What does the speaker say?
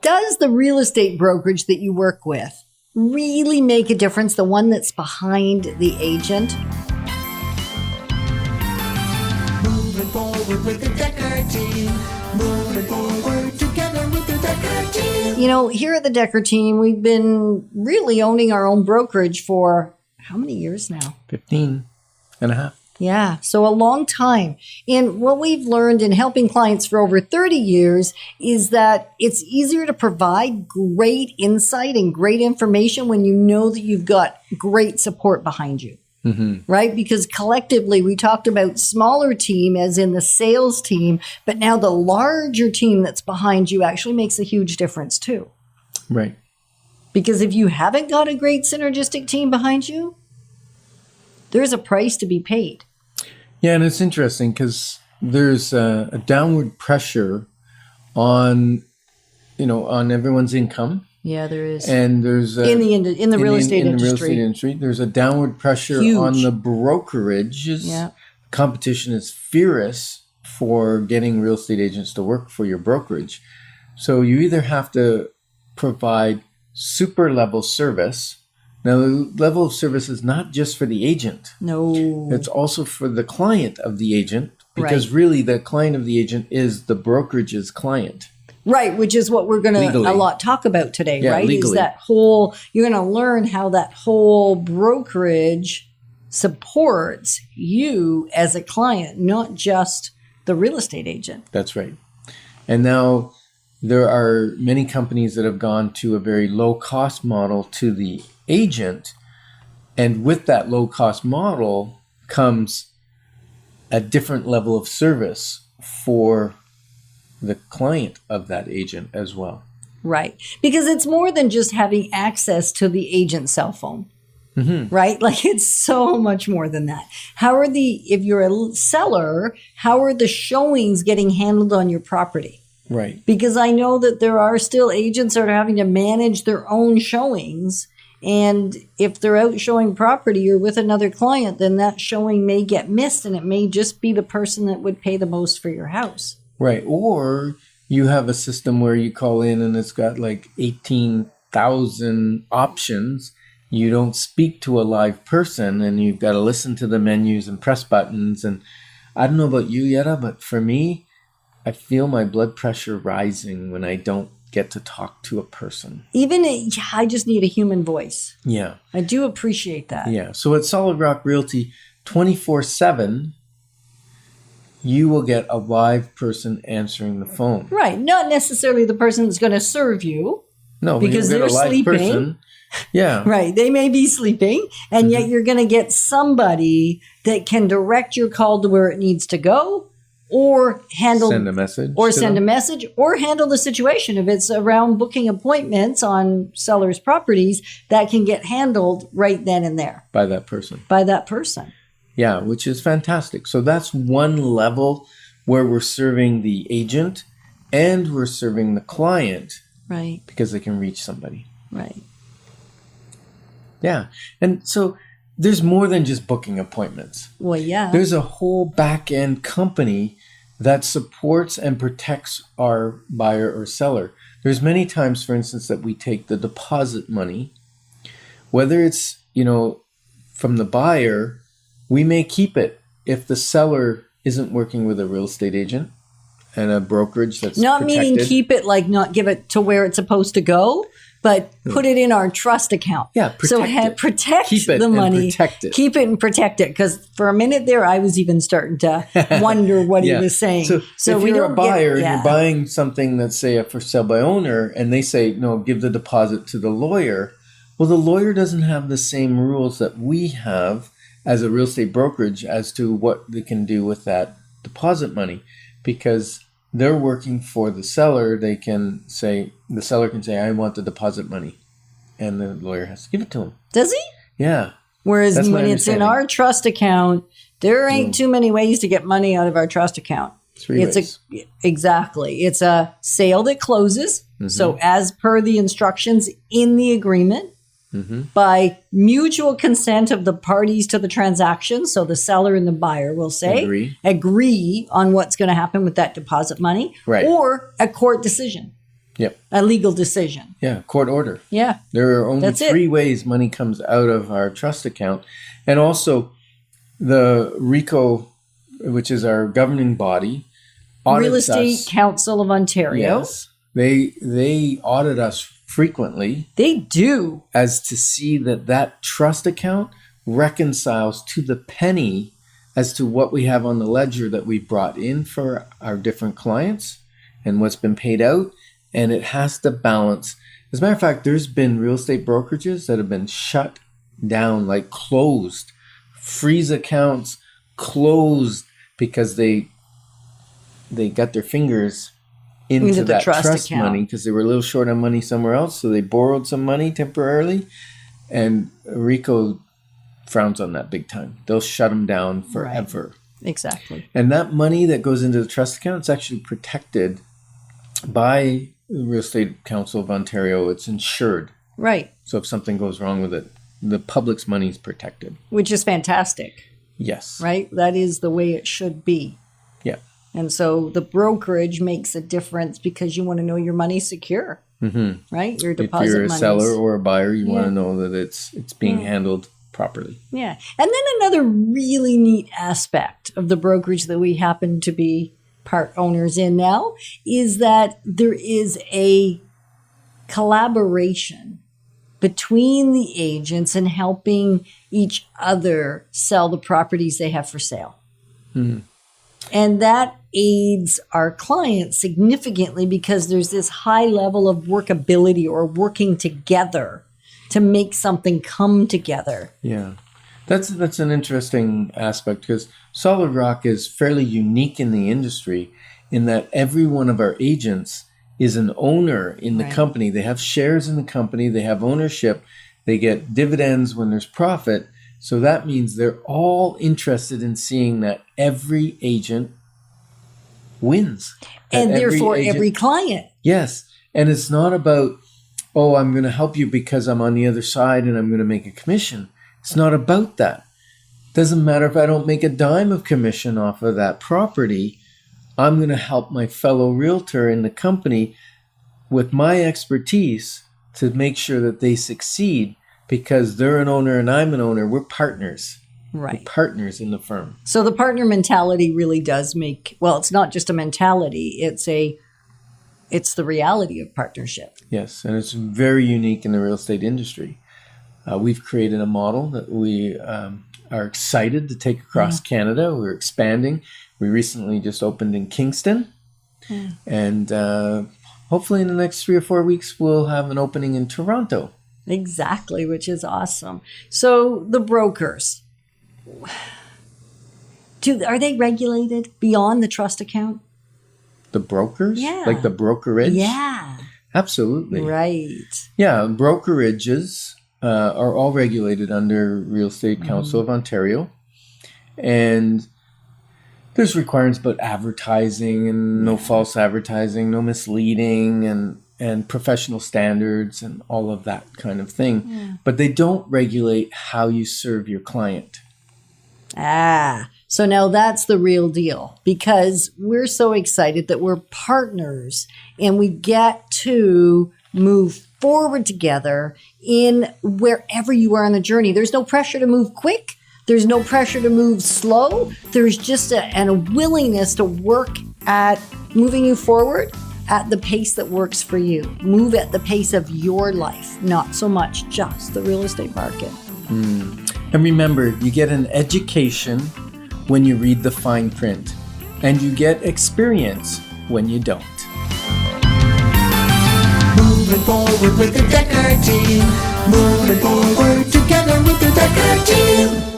Does the real estate brokerage that you work with really make a difference, the one that's behind the agent? Moving forward with the DekkerTeam. Moving forward together with the DekkerTeam. You know, here at the DekkerTeam, we've been really owning our own brokerage for how many years now? 15 and a half. Yeah, so a long time. And what we've learned in helping clients for over 30 years is that it's easier to provide great insight and great information when you know that you've got great support behind you. Mm-hmm. Right? Because collectively, we talked about smaller team as in the sales team, but now the larger team that's behind you actually makes a huge difference too. Right. Because if you haven't got a great synergistic team behind you, there's a price to be paid. Yeah, and it's interesting because there's a downward pressure on, on everyone's income. Yeah, there is. And there's in the real estate industry, there's a downward pressure on the brokerages. Yeah. Competition is fierce for getting real estate agents to work for your brokerage. So you either have to provide super level service. Now, the level of service is not just for the agent. No. It's also for the client of the agent, because really the client of the agent is the brokerage's client. Right, which is what we're going to a lot talk about today, right? Legally. Is that whole, you're going to learn how that whole brokerage supports you as a client, not just the real estate agent. That's right. And now there are many companies that have gone to a very low cost model to the agent, and with that low cost model comes a different level of service for the client of that agent as well. Right. Because it's more than just having access to the agent's cell phone. Mm-hmm. Right? Like it's so much more than that. If you're a seller, how are the showings getting handled on your property? Right. Because I know that there are still agents that are having to manage their own showings. And if they're out showing property or with another client, then that showing may get missed and it may just be the person that would pay the most for your house. Right. Or you have a system where you call in and it's got like 18,000 options. You don't speak to a live person and you've got to listen to the menus and press buttons. And I don't know about you, Yetta, but for me, I feel my blood pressure rising when I don't get to talk to a person. I just need a human voice. Yeah. I do appreciate that. Yeah. So at Solid Rock Realty, 24/7, you will get a live person answering the phone. Right. Not necessarily the person that's going to serve you. No, because they're sleeping. Person. Yeah. Right. They may be sleeping, and yet you're going to get somebody that can direct your call to where it needs to go. Or send a message, or handle the situation. If it's around booking appointments on sellers' properties, that can get handled right then and there. By that person. Yeah, which is fantastic. So that's one level where we're serving the agent and we're serving the client. Right. Because they can reach somebody. Right. Yeah. And so there's more than just booking appointments. Well, yeah. There's a whole back-end company that supports and protects our buyer or seller. There's many times, for instance, that we take the deposit money, whether it's, from the buyer, we may keep it if the seller isn't working with a real estate agent and a brokerage that's not protected. Meaning keep it, like not give it to where it's supposed to go, but put it in our trust account. Yeah, protect keep it the money. And protect it. Keep it and protect it. Because for a minute there, I was even starting to wonder what he was saying. So if you're a buyer and you're buying something that's, say, a for sale by owner, and they say, no, give the deposit to the lawyer. Well, the lawyer doesn't have the same rules that we have as a real estate brokerage as to what they can do with that deposit money, because they're working for the seller. The seller can say, I want the deposit money. And the lawyer has to give it to him. Does he? Yeah. Whereas when it's in our trust account, there ain't too many ways to get money out of our trust account. Three ways. Exactly. It's a sale that closes. Mm-hmm. So as per the instructions in the agreement, by mutual consent of the parties to the transaction. So the seller and the buyer will say, agree on what's going to happen with that deposit money, right, or a court decision. Yep. A legal decision. Yeah, court order. Yeah. There are only That's it. 3 ways money comes out of our trust account. And also the RICO, which is our governing body, Real audits Estate us. Council of Ontario. Yes. They audit us frequently They do. as to see that trust account reconciles to the penny as to what we have on the ledger that we brought in for our different clients and what's been paid out. And it has to balance. As a matter of fact, there's been real estate brokerages that have been shut down, like closed, freeze accounts closed because they got their fingers into the that trust trust account. money because they were a little short on money somewhere else. So they borrowed some money temporarily. And RICO frowns on that big time. They'll shut them down forever. Right. Exactly. And that money that goes into the trust account is actually protected by the Real Estate Council of Ontario. It's insured. Right. So if something goes wrong with it, the public's money is protected. Which is fantastic. Yes. Right? That is the way it should be. Yeah. And so the brokerage makes a difference because you want to know your money's secure. Mm-hmm. Right? Your If deposit you're a money's- seller or a buyer, you want Yeah. to know that it's being handled properly. Yeah. And then another really neat aspect of the brokerage that we happen to be part owners in now is that there is a collaboration between the agents and helping each other sell the properties they have for sale. Mm-hmm. And that aids our clients significantly because there's this high level of workability or working together to make something come together. Yeah. That's an interesting aspect because Solid Rock is fairly unique in the industry in that every one of our agents is an owner in the Right. company. They have shares in the company. They have ownership. They get dividends when there's profit. So that means they're all interested in seeing that every agent wins. That And therefore, agent- every client. Yes. And it's not about, oh, I'm going to help you because I'm on the other side and I'm going to make a commission. It's not about that. Doesn't matter if I don't make a dime of commission off of that property. I'm going to help my fellow realtor in the company with my expertise to make sure that they succeed because they're an owner and I'm an owner. We're partners. Right. We're partners in the firm. So the partner mentality really does make, well, it's not just a mentality, it's the reality of partnership. Yes, and it's very unique in the real estate industry. We've created a model that we are excited to take across Canada. We're expanding. We recently just opened in Kingston. And hopefully in the next 3 or 4 weeks, we'll have an opening in Toronto. Exactly, which is awesome. So the brokers, are they regulated beyond the trust account? The brokers? Yeah. Like the brokerage? Yeah. Absolutely. Right. Yeah, brokerages are all regulated under Real Estate Council of Ontario. And there's requirements about advertising and no false advertising, no misleading and professional standards and all of that kind of thing. Yeah. But they don't regulate how you serve your client. So now that's the real deal because we're so excited that we're partners and we get to move forward together in wherever you are on the journey. There's no pressure to move quick. There's no pressure to move slow. There's just a willingness to work at moving you forward at the pace that works for you. Move at the pace of your life, not so much just the real estate market. And remember, you get an education when you read the fine print, and you get experience when you don't. Moving forward with the Decker team. Moving forward together with the Decker team.